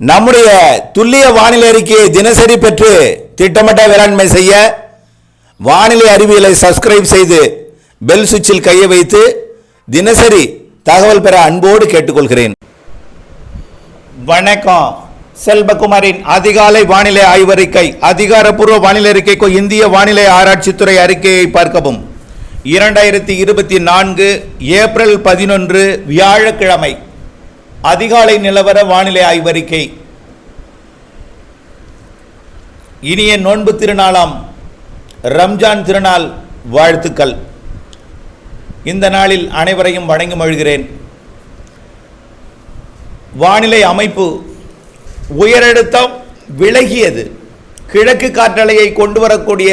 நம்முடைய துல்லிய வானிலை அறிக்கையை தினசரி பெற்று திட்டமிட்ட வேளாண்மை செய்ய வானிலை அறிவியலை சப்ஸ்கிரைப் செய்து பெல் சுவிட்சில் கையை வைத்து தினசரி தகவல் பெற அன்போடு கேட்டுக்கொள்கிறேன். வணக்கம். செல்வகுமாரின் அதிகாலை வானிலை ஆய்வறிக்கை. அதிகாரப்பூர்வ வானிலை அறிக்கைக்கு இந்திய வானிலை ஆராய்ச்சித்துறை அறிக்கையை பார்க்கவும். 2024 ஏப்ரல் 11 வியாழக்கிழமை அதிகாலை நிலவர வானிலை ஆய்வறிக்கை. இனிய நோன்பு திருநாளாம் ரம்ஜான் திருநாள் வாழ்த்துக்கள். இந்த நாளில் அனைவரையும் வணங்கி மகிழ்கிறேன். வானிலை அமைப்பு உயரழுத்தம் விலகியது. கிழக்கு காற்றலையை கொண்டு வரக்கூடிய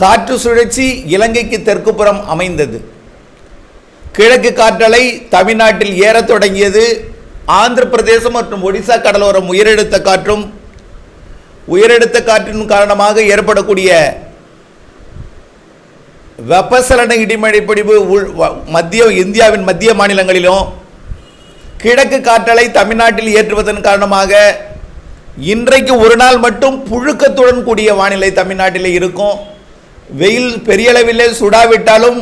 காற்று சுழற்சி இலங்கைக்கு தெற்குப்புறம் அமைந்தது. கிழக்கு காற்றலை தமிழ்நாட்டில் ஏறத் தொடங்கியது. ஆந்திர பிரதேசம் மற்றும் ஒடிசா கடலோரம் உயரழுத்த காற்றின் காரணமாக ஏற்படக்கூடிய வெப்பசலன இடிமழை பொழிவு இந்தியாவின் மத்திய மாநிலங்களிலும் கிழக்கு காற்றலை தமிழ்நாட்டில் ஏற்றுவதன் காரணமாக இன்றைக்கு ஒரு நாள் மட்டும் புழுக்கத்துடன் கூடிய வானிலை தமிழ்நாட்டில் இருக்கும். வெயில் பெரிய அளவில் சுடாவிட்டாலும்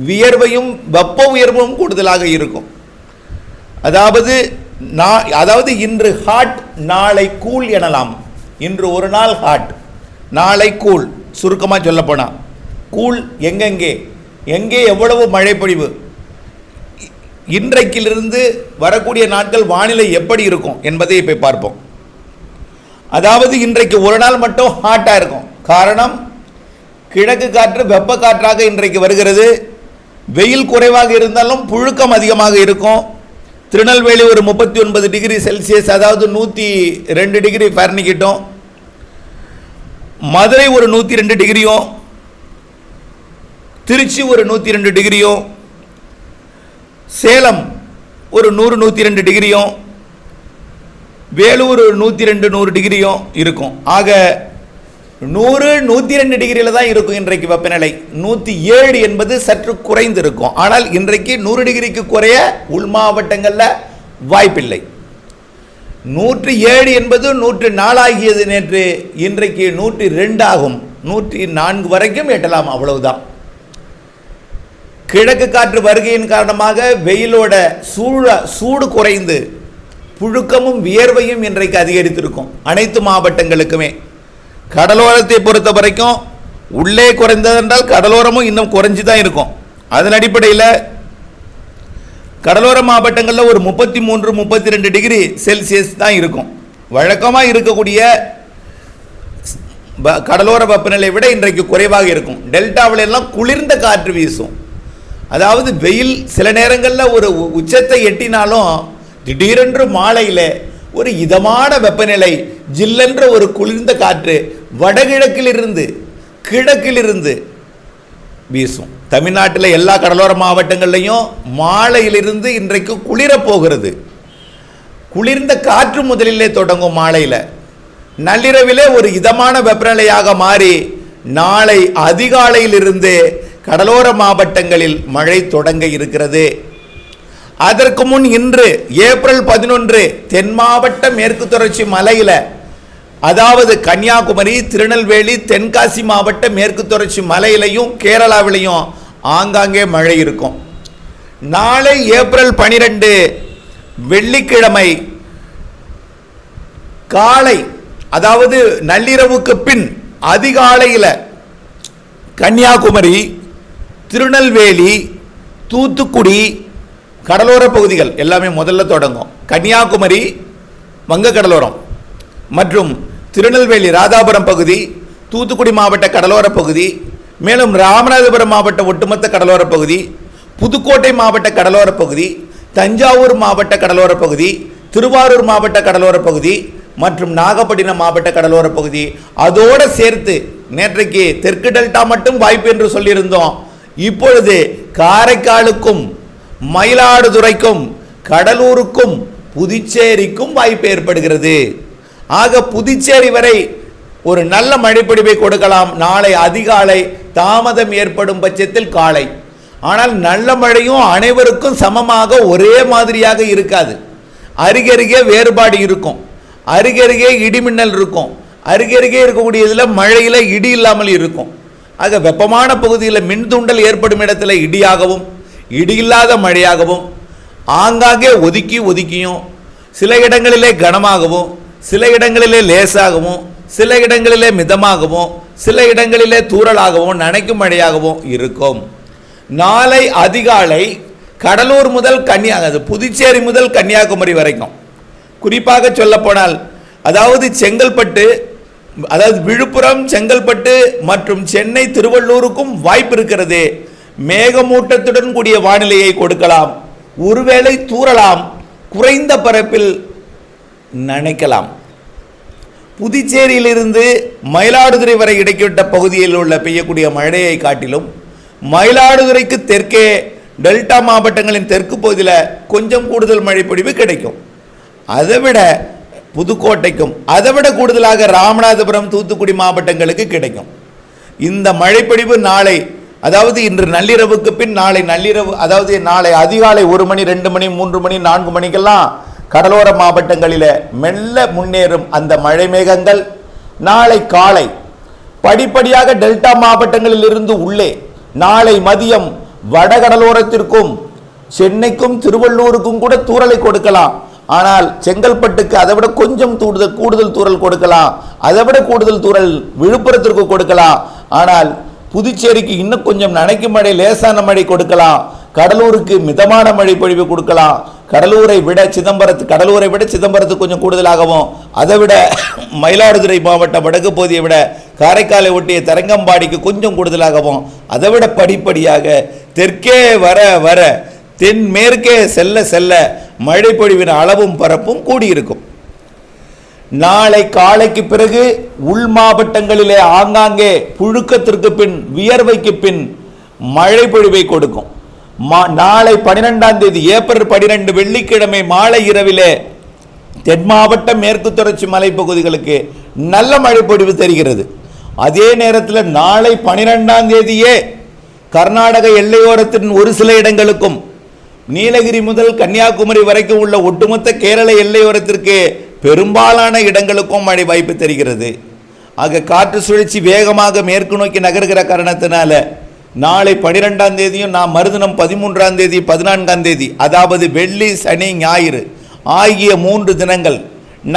வியர்வையும் வெப்ப உயர்வும் கூடுதலாக இருக்கும். அதாவது இன்று ஹாட் நாளை கூல் எனலாம். இன்று ஒரு நாள் ஹாட் நாளை கூல். சுருக்கமாக சொல்லப்போனால் கூல் எங்கே எவ்வளவு மழை பொழிவு, இன்றைக்கிலிருந்து வரக்கூடிய நாட்கள் வானிலை எப்படி இருக்கும் என்பதை இப்போ பார்ப்போம். அதாவது இன்றைக்கு ஒரு நாள் மட்டும் ஹாட்டாக இருக்கும். காரணம், கிழக்கு காற்று வெப்ப காற்றாக இன்றைக்கு வருகிறது. வெயில் குறைவாக இருந்தாலும் புழுக்கம் அதிகமாக இருக்கும். திருநெல்வேலி ஒரு 39 டிகிரி செல்சியஸ், அதாவது 102 டிகிரி ஃபாரன்ஹீட்டும், மதுரை ஒரு 102 டிகிரியும், திருச்சி ஒரு 102 டிகிரியும், சேலம் ஒரு 100-102 டிகிரியும், வேலூர் 102-100 டிகிரியும் இருக்கும். ஆக 100-102 டிகிரியில் தான் இருக்கும் இன்றைக்கு வெப்பநிலை. 107 என்பது சற்று குறைந்து இருக்கும். ஆனால் இன்றைக்கு 100 டிகிரிக்கு குறைய உள் மாவட்டங்களில் வாய்ப்பில்லை. 107 என்பது 104 ஆகியது நேற்று. இன்றைக்கு 102 ஆகும். 104 வரைக்கும் எட்டலாம், அவ்வளவுதான். கிழக்கு காற்று வருகையின் காரணமாக வெயிலோட சூடு குறைந்து புழுக்கமும் வியர்வையும் இன்றைக்கு அதிகரித்திருக்கும் அனைத்து மாவட்டங்களுக்குமே. கடலோரத்தை பொறுத்த வரைக்கும் உள்ளே குறைந்ததென்றால் கடலோரமும் இன்னும் குறைஞ்சி தான் இருக்கும். அதன் அடிப்படையில் கடலோர மாவட்டங்களில் ஒரு 33-32 டிகிரி செல்சியஸ் தான் இருக்கும். வழக்கமாக இருக்கக்கூடிய கடலோர வெப்பநிலை விட இன்றைக்கு குறைவாக இருக்கும். டெல்டாவில் எல்லாம் குளிர்ந்த காற்று வீசும். அதாவது வெயில் சில நேரங்களில் ஒரு உச்சத்தை எட்டினாலும் திடீரென்று மாலையில் ஒரு இதமான வெப்பநிலை, ஜில்லென்ற ஒரு குளிர்ந்த காற்று வடகிழக்கிலிருந்து கிழக்கிலிருந்து வீசும். தமிழ்நாட்டில் எல்லா கடலோர மாவட்டங்கள்லையும் மாலையிலிருந்து இன்றைக்கு குளிரப் போகிறது. குளிர்ந்த காற்று முதலிலே தொடங்கும். மாலையில் நள்ளிரவிலே ஒரு இதமான வெப்பநிலையாக மாறி நாளை அதிகாலையிலிருந்து கடலோர மாவட்டங்களில் மழை தொடங்க இருக்கிறது. அதற்கு முன் இன்று ஏப்ரல் 11 தென் மாவட்ட மேற்கு தொடர்ச்சி மலையில், அதாவது கன்னியாகுமரி, திருநெல்வேலி, தென்காசி மாவட்ட மேற்கு தொடர்ச்சி மலையிலையும் கேரளாவிலையும் ஆங்காங்கே மழை இருக்கும். நாளை ஏப்ரல் 12 வெள்ளிக்கிழமை காலை, அதாவது நள்ளிரவுக்கு பின் அதிகாலையில் கன்னியாகுமரி, திருநெல்வேலி, தூத்துக்குடி கடலோர பகுதிகள் எல்லாமே முதல்ல தொடங்கும். கன்னியாகுமரி வங்க கடலோரம் மற்றும் திருநெல்வேலி ராதாபுரம் பகுதி, தூத்துக்குடி மாவட்ட கடலோர பகுதி, மேலும் ராமநாதபுரம் மாவட்ட ஒட்டுமொத்த கடலோர பகுதி, புதுக்கோட்டை மாவட்ட கடலோர பகுதி, தஞ்சாவூர் மாவட்ட கடலோர பகுதி, திருவாரூர் மாவட்ட கடலோர பகுதி மற்றும் நாகப்பட்டினம் மாவட்ட கடலோர பகுதி. அதோடு சேர்த்து நேற்றைக்கு தெற்கு டெல்டா மட்டும் வாய்ப்பு என்று சொல்லியிருந்தோம். இப்பொழுது காரைக்காலுக்கும் மயிலாடுதுறைக்கும் கடலூருக்கும் புதுச்சேரிக்கும் வாய்ப்பு ஏற்படுகிறது. ஆக புதுச்சேரி வரை ஒரு நல்ல மழைப்பொழிவை கொடுக்கலாம். நாளை அதிகாலை, தாமதம் ஏற்படும் பட்சத்தில் காலை. ஆனால் நல்ல மழையும் அனைவருக்கும் சமமாக ஒரே மாதிரியாக இருக்காது. அருகருகே வேறுபாடு இருக்கும். அருகருகே இடிமின்னல் இருக்கும், அருகருகே இருக்கக்கூடியதில் மழையில் இடி இல்லாமல் இருக்கும். ஆக வெப்பமான பகுதியில் மின் தூண்டல் ஏற்படும் இடத்துல இடியாகவும் இடி இல்லாத மழையாகவும் ஆங்காங்கே ஒதுக்கியும் சில இடங்களிலே கனமாகவும் சில இடங்களிலே லேசாகவும் சில இடங்களிலே மிதமாகவும் சில இடங்களிலே தூறலாகவும் நனைக்கும் மழையாகவும் இருக்கும். நாளை அதிகாலை கடலூர் முதல் புதுச்சேரி முதல் கன்னியாகுமரி வரைக்கும், குறிப்பாக சொல்லப்போனால் அதாவது செங்கல்பட்டு, அதாவது விழுப்புரம், செங்கல்பட்டு மற்றும் சென்னை, திருவள்ளூருக்கும் வாய்ப்பு இருக்கிறது. மேகமூட்டத்துடன் கூடிய வானிலையை கொடுக்கலாம், ஒருவேளை தூறலாம், குறைந்த பரப்பில் நனைக்கலாம். புதுச்சேரியிலிருந்து மயிலாடுதுறை வரை இடைப்பட்ட பகுதியில் உள்ள பெய்யக்கூடிய மழையை காட்டிலும் மயிலாடுதுறைக்கு தெற்கே டெல்டா மாவட்டங்களின் தெற்கு பகுதியில் கொஞ்சம் கூடுதல் மழை பொழிவு கிடைக்கும். அதைவிட புதுக்கோட்டைக்கும் அதைவிட கூடுதலாக ராமநாதபுரம், தூத்துக்குடி மாவட்டங்களுக்கு கிடைக்கும். இந்த மழைப்பொழிவு நாளை, அதாவது இன்று நள்ளிரவுக்கு பின் நாளை நள்ளிரவு, அதாவது நாளை அதிகாலை 1 மணி 2 மணி 3 மணி 4 மணிக்கெல்லாம் கடலோர மாவட்டங்களில் மெல்ல முன்னேறும் அந்த மழை மேகங்கள் நாளை காலை படிப்படியாக டெல்டா மாவட்டங்களில் இருந்து உள்ளே நாளை மதியம் வடகடலோரத்திற்கும் சென்னைக்கும் திருவள்ளூருக்கும் கூட தூறலை கொடுக்கலாம். ஆனால் செங்கல்பட்டுக்கு அதை விட கொஞ்சம் கூடுதல் தூறல் கொடுக்கலாம், அதை விட கூடுதல் தூறல் விழுப்புரத்திற்கு கொடுக்கலாம். ஆனால் புதுச்சேரிக்கு இன்னும் கொஞ்சம் நனைக்கும் மழை, லேசான மழை கொடுக்கலாம். கடலூருக்கு மிதமான மழை பொழிவு கொடுக்கலாம். கடலூரை விட சிதம்பரத்துக்கு கொஞ்சம் கூடுதலாகவும், அதை விட மயிலாடுதுறை மாவட்ட வடக்கு பகுதியை விட காரைக்காலை ஒட்டிய தரங்கம்பாடிக்கு கொஞ்சம் கூடுதலாகவும், அதை விட படிப்படியாக தெற்கே வர வர தென்மேற்கே செல்ல செல்ல மழை பொழிவின் அளவும் பரப்பும் கூடியிருக்கும். நாளை காலைக்கு பிறகு உள் மாவட்டங்களிலே ஆங்காங்கே புழுக்கத்திற்கு பின், வியர்வைக்கு பின் மழை பொழிவை கொடுக்கும். நாளை 12ஆம் தேதி ஏப்ரல் 12 வெள்ளிக்கிழமை மாலை இரவிலே தென் மாவட்ட மேற்கு தொடர்ச்சி மலைப்பகுதிகளுக்கு நல்ல மழை பொழிவு தெரிகிறது. அதே நேரத்தில் நாளை 12ஆம் தேதியே கர்நாடக எல்லையோரத்தின் ஒரு சில இடங்களுக்கும் நீலகிரி முதல் கன்னியாகுமரி வரைக்கும் உள்ள ஒட்டுமொத்த கேரள எல்லையோரத்திற்கு பெரும்பாலான இடங்களுக்கும் மழை வாய்ப்பு தெரிகிறது. ஆக காற்று சுழற்சி வேகமாக மேற்கு நோக்கி நகர்கிற காரணத்தினால நாளை 12ஆம் தேதியும் நாம் மறுதினம் 13ஆம் தேதி 14ஆம் தேதி, அதாவது வெள்ளி சனி ஞாயிறு ஆகிய 3 தினங்கள்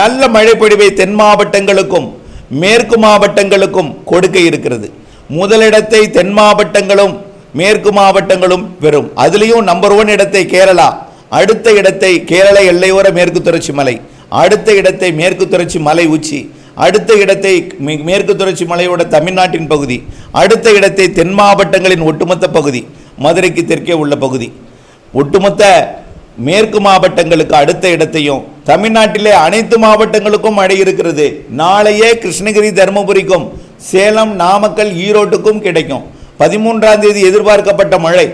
நல்ல மழை பொழிவை தென் மாவட்டங்களுக்கும் மேற்கு மாவட்டங்களுக்கும் கொடுக்க இருக்கிறது. முதலிடத்தை தென் மாவட்டங்களும் மேற்கு மாவட்டங்களும் பெறும். அதுலேயும் நம்பர் 1 இடத்தை கேரளா, அடுத்த இடத்தை கேரள எல்லையோர மேற்கு தொடர்ச்சி மலை, அடுத்த இடத்தை மேற்கு தொடர்ச்சி மலை உச்சி, அடுத்த இடத்தை மேற்கு தொடர்ச்சி மலையோட தமிழ்நாட்டின் பகுதி, அடுத்த இடத்தை தென் மாவட்டங்களின் ஒட்டுமொத்த பகுதி, மதுரைக்கு தெற்கே உள்ள பகுதி, ஒட்டுமொத்த மேற்கு மாவட்டங்களுக்கு அடுத்த இடத்தையும் தமிழ்நாட்டிலே அனைத்து மாவட்டங்களுக்கும் மழை இருக்கிறது. நாளையே கிருஷ்ணகிரி, தருமபுரிக்கும், சேலம், நாமக்கல், ஈரோட்டுக்கும் கிடைக்கும். 13ஆம் தேதி எதிர்பார்க்கப்பட்ட மழை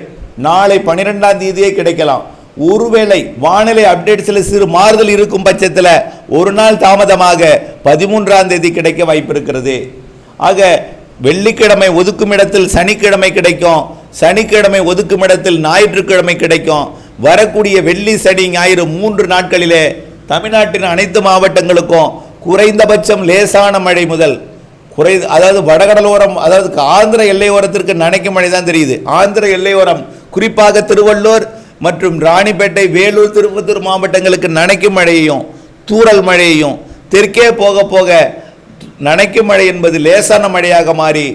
நாளை 12ஆம் தேதியே கிடைக்கலாம். ஒருவேளை வானிலை அப்டேட்ஸில் சிறு மாறுதல் இருக்கும் பட்சத்தில் ஒரு நாள் தாமதமாக 13ஆம் தேதி கிடைக்க வாய்ப்பு இருக்கிறது. ஆக வெள்ளிக்கிழமை ஒதுக்கும் இடத்தில் சனிக்கிழமை கிடைக்கும், சனிக்கிழமை ஒதுக்கும் இடத்தில் ஞாயிற்றுக்கிழமை கிடைக்கும். வரக்கூடிய வெள்ளி சனி ஞாயிறு 3 நாட்களிலே தமிழ்நாட்டின் அனைத்து மாவட்டங்களுக்கும் குறைந்தபட்சம் லேசான மழை முதல் அதாவது வடகடலோரம், அதாவது ஆந்திர எல்லையோரத்திற்கு நனைக்கும் மழை தான் தெரியுது. ஆந்திர எல்லையோரம் குறிப்பாக திருவள்ளூர் மற்றும் ராணிப்பேட்டை, வேலூர், திருப்பத்தூர் மாவட்டங்களுக்கு நனைக்கும் மழையையும் தூறல் மழையையும், தெற்கே போக போக நனைக்கும் மழை என்பது லேசான மழையாக மாறி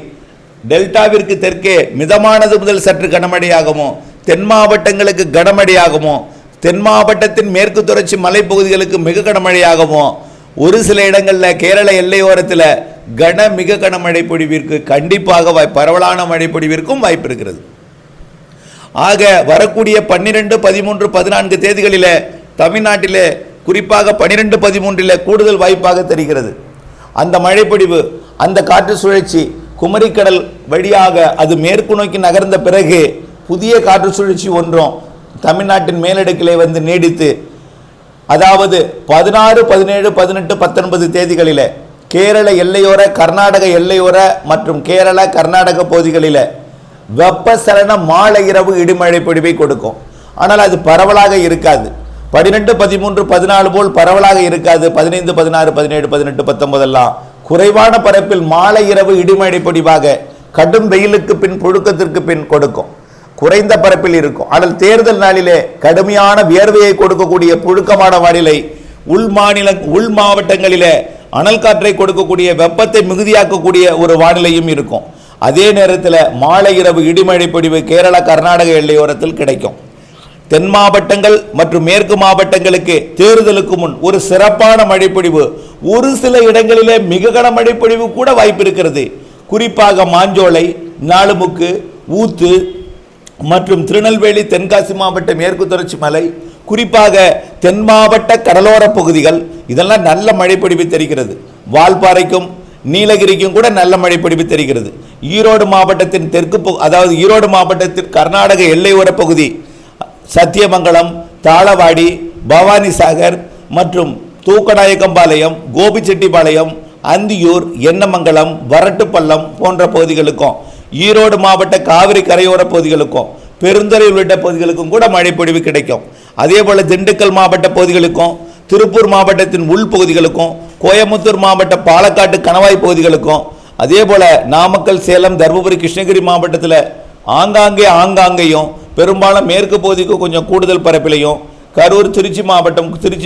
டெல்டாவிற்கு தெற்கே மிதமானது முதல் சற்று கனமழையாகவும், தென் மாவட்டங்களுக்கு கனமழையாகவும், தென் மாவட்டத்தின் மேற்கு தொடர்ச்சி மலைப்பகுதிகளுக்கு மிக கனமழையாகவும், ஒரு சில இடங்களில் கேரள எல்லையோரத்தில் மிக கனமழை பொழிவிற்கு கண்டிப்பாக பரவலான மழை பொழிவிற்கும் வாய்ப்பு இருக்கிறது. ஆக வரக்கூடிய 12, 13, 14 தேதிகளில் தமிழ்நாட்டிலே குறிப்பாக 12, 13 கூடுதல் வாய்ப்பாக தெரிகிறது. அந்த மழைப்பொழிவு, அந்த காற்று சுழற்சி குமரிக்கடல் வழியாக அது மேற்கு நோக்கி நகர்ந்த பிறகு புதிய காற்று சுழற்சி ஒன்றும் தமிழ்நாட்டின் மேலடுக்கிலே வந்து நீடித்து, அதாவது 16, 17, 18, 19 தேதிகளில் கேரள எல்லையோர, கர்நாடக எல்லையோர மற்றும் கேரள கர்நாடக பகுதிகளில் வெப்பசலன மாலை இரவு இடிமழை பொழிவை கொடுக்கும். ஆனால் அது பரவலாக இருக்காது. 12, 13, 14 போல் பரவலாக இருக்காது. 15, 16, 17, 18, 19 எல்லாம் குறைவான பரப்பில் மாலை இரவு இடிமழை பொழிவாக கடும் வெயிலுக்கு பின் புழுக்கத்திற்கு பின் கொடுக்கும். குறைந்த பரப்பில் இருக்கும். ஆனால் தேர்தல் நாளிலே கடுமையான வியர்வையை கொடுக்கக்கூடிய புழுக்கமான வானிலை, உள் மாவட்டங்களிலே அனல் காற்றை கொடுக்கக்கூடிய வெப்பத்தை மிகுதியாக்கக்கூடிய ஒரு வானிலையும் இருக்கும். அதே நேரத்தில் மாலை இரவு இடிமழை பொழிவு கேரள கர்நாடக எல்லையோரத்தில் கிடைக்கும். தென் மாவட்டங்கள் மற்றும் மேற்கு மாவட்டங்களுக்கு தேர்தலுக்கு முன் ஒரு சிறப்பான மழைப்பொழிவு, ஒரு சில இடங்களிலே மிக கன மழைப்பொழிவு கூட வாய்ப்பு இருக்கிறது. குறிப்பாக மாஞ்சோலை, நாலுமுக்கு, ஊத்து மற்றும் திருநெல்வேலி, தென்காசி மாவட்ட மேற்கு தொடர்ச்சி மலை, குறிப்பாக தென் மாவட்ட கடலோர பகுதிகள், இதெல்லாம் நல்ல மழைப்பொழிவு தெரிகிறது. வால்பாறைக்கும் நீலகிரிக்கும் கூட நல்ல மழைப்பொழிவு தெரிகிறது. ஈரோடு மாவட்டத்தின் அதாவது ஈரோடு மாவட்டத்தின் கர்நாடக எல்லையோர பகுதி சத்தியமங்கலம், தாளவாடி, பவானிசாகர் மற்றும் தூக்கநாயக்கம்பாளையம், கோபிச்செட்டிப்பாளையம், அந்தியூர், எண்ணமங்கலம், வரட்டுப்பள்ளம் போன்ற பகுதிகளுக்கும், ஈரோடு மாவட்ட காவிரி கரையோர பகுதிகளுக்கும், பெருந்துறை உள்ளிட்ட பகுதிகளுக்கும் கூட மழைப்பொழிவு கிடைக்கும். அதே போல திண்டுக்கல் மாவட்ட பகுதிகளுக்கும், திருப்பூர் மாவட்டத்தின் உள்பகுதிகளுக்கும், கோயம்புத்தூர் மாவட்ட பாலக்காட்டு கணவாய் பகுதிகளுக்கும், அதே போல நாமக்கல், சேலம், தருமபுரி, கிருஷ்ணகிரி மாவட்டத்தில் ஆங்காங்கேயும் பெரும்பாலும் மேற்கு பகுதிக்கு கொஞ்சம் கூடுதல் பரப்பிலையும், கரூர், திருச்சி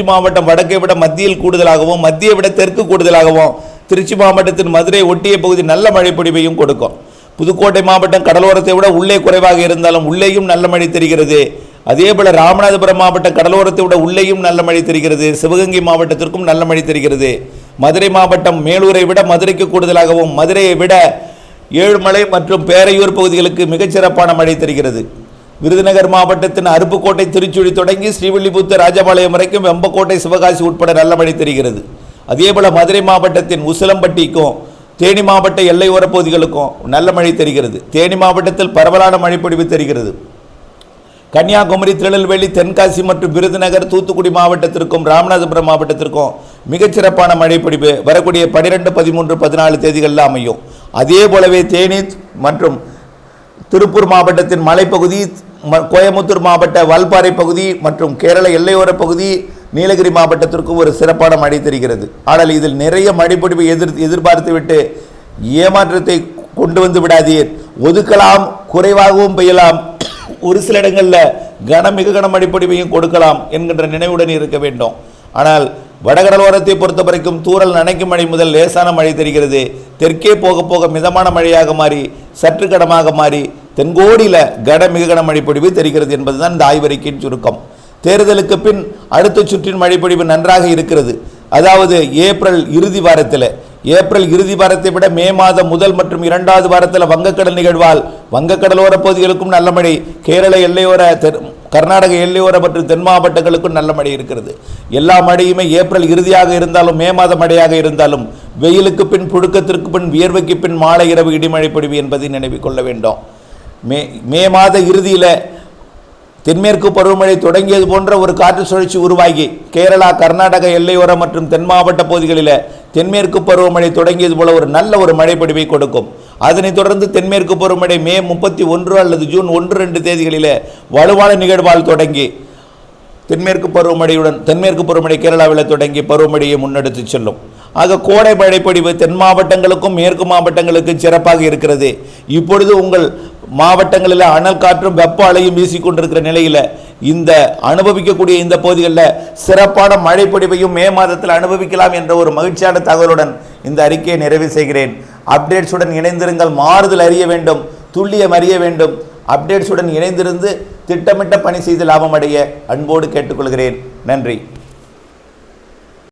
மாவட்டம் வடக்கை விட மத்தியில் கூடுதலாகவும், மத்தியை விட தெற்கு கூடுதலாகவும், திருச்சி மாவட்டத்தின் மதுரை ஒட்டிய பகுதி நல்ல மழைப்பொழிவையும் கொடுக்கும். புதுக்கோட்டை மாவட்டம் கடலோரத்தை விட உள்ளே குறைவாக இருந்தாலும் உள்ளேயும் நல்ல மழை தெரிகிறது. அதே போல ராமநாதபுரம் மாவட்டம் கடலோரத்தை விட உள்ளேயும் நல்ல மழை தெரிகிறது. சிவகங்கை மாவட்டத்திற்கும் நல்ல மழை தெரிகிறது. மதுரை மாவட்டம் மேலூரை விட மதுரைக்கு கூடுதலாகவும், மதுரையை விட ஏழுமலை மற்றும் பேரையூர் பகுதிகளுக்கு மிகச்சிறப்பான மழை தெரிகிறது. விருதுநகர் மாவட்டத்தின் அருப்புக்கோட்டை, திருச்சுழி தொடங்கி ஸ்ரீவில்லிபுத்தூர், ராஜபாளையம் வரைக்கும் வெம்பக்கோட்டை, சிவகாசி உட்பட நல்ல மழை தெரிகிறது. அதே போல மதுரை மாவட்டத்தின் உசிலம்பட்டிக்கும் தேனி மாவட்ட எல்லையோர பகுதிகளுக்கும் நல்ல மழை தெரிகிறது. தேனி மாவட்டத்தில் பரவலான மழைப்பொழிவு தெரிகிறது. கன்னியாகுமரி, திருநெல்வேலி, தென்காசி மற்றும் விருதுநகர், தூத்துக்குடி மாவட்டத்திற்கும் ராமநாதபுரம் மாவட்டத்திற்கும் மிகச்சிறப்பான மழைப்பொழிவு வரக்கூடிய 12, 13, 14 தேதிகளில் அமையும். அதே போலவே தேனி மற்றும் திருப்பூர் மாவட்டத்தின் மலைப்பகுதி, கோயம்புத்தூர் மாவட்ட வால்பாறை பகுதி மற்றும் கேரள எல்லையோர பகுதி, நீலகிரி மாவட்டத்திற்கு ஒரு சிறப்பான மழை தெரிகிறது. ஆனால் இதில் நிறைய மழைப்பொழிவை எதிர்பார்த்து விட்டு ஏமாற்றத்தை கொண்டு வந்து விடாதீர். ஒதுக்கலாம், குறைவாகவும் பெய்யலாம், ஒரு சில இடங்களில் மிக கன மழைப்பொழிவையும் கொடுக்கலாம் என்கின்ற நினைவுடன் இருக்க வேண்டும். ஆனால் வடகடலோரத்தை பொறுத்த வரைக்கும் தூறல் நனைக்கும் மழை முதல் லேசான மழை தெரிகிறது. தெற்கே போக போக மிதமான மழையாக மாறி சற்று கடமாக மாறி தென்கோடியில் மிக கன மழைப்பொழிவு தெரிகிறது என்பதுதான் இந்த ஆய்வறிக்கையின் சுருக்கம். தேர்தலுக்கு பின் அடுத்த சுற்றின் மழைப்பொழிவு நன்றாக இருக்கிறது. அதாவது ஏப்ரல் இறுதி வாரத்தை விட மே மாதம் முதல் மற்றும் 2வது வாரத்தில் வங்கக்கடல் நிகழ்வால் வங்கக்கடலோர பகுதிகளுக்கும் நல்ல மழை, கேரள எல்லையோர, கர்நாடக எல்லையோர மற்றும் தென் மாவட்டங்களுக்கும் நல்ல மழை இருக்கிறது. எல்லா மழையுமே ஏப்ரல் இறுதியாக இருந்தாலும் மே மாத மழையாக இருந்தாலும் வெயிலுக்கு பின், புழுக்கத்திற்கு பின், வியர்வைக்கு பின் மாலை இரவு இடிமழை பொழிவு என்பதை நினைவில் கொள்ள வேண்டும். மே மாத இறுதியில் தென்மேற்கு பருவமழை தொடங்கியது போன்ற ஒரு காற்று சுழற்சி உருவாகி கேரளா, கர்நாடக எல்லையோரம் மற்றும் தென் மாவட்ட பகுதிகளில் தென்மேற்கு பருவமழை தொடங்கியது போல ஒரு நல்ல ஒரு மழைப்பொழிவை கொடுக்கும். அதனைத் தொடர்ந்து தென்மேற்கு பருவமழை மே 31 அல்லது ஜூன் 1, 2 தேதிகளில் வலுவான நிகழ்வால் தொடங்கி தென்மேற்கு பருவமழை கேரளாவில் தொடங்கி பருவமழையை முன்னெடுத்து செல்லும். ஆக கோடை மழைப்பொழிவு தென் மாவட்டங்களுக்கும் மேற்கு மாவட்டங்களுக்கும் சிறப்பாக இருக்கிறது. இப்பொழுது உங்கள் மாவட்டங்களில் அனல் காற்றும் வெப்ப அலையும் வீசிக்கொண்டிருக்கிற நிலையில் இந்த அனுபவிக்கக்கூடிய இந்த பகுதிகளில் சிறப்பான மழைப்பொழிவையும் மே மாதத்தில் அனுபவிக்கலாம் என்ற ஒரு மகிழ்ச்சியான தகவலுடன் இந்த அறிக்கையை நிறைவு செய்கிறேன். அப்டேட்ஸுடன் இணைந்திருங்கள். மாறுதல் அறிய வேண்டும், துல்லியம் அறிய வேண்டும். அப்டேட்ஸுடன் இணைந்திருந்து திட்டமிட்ட பணி செய்து லாபம் அடைய அன்போடு கேட்டுக்கொள்கிறேன். நன்றி.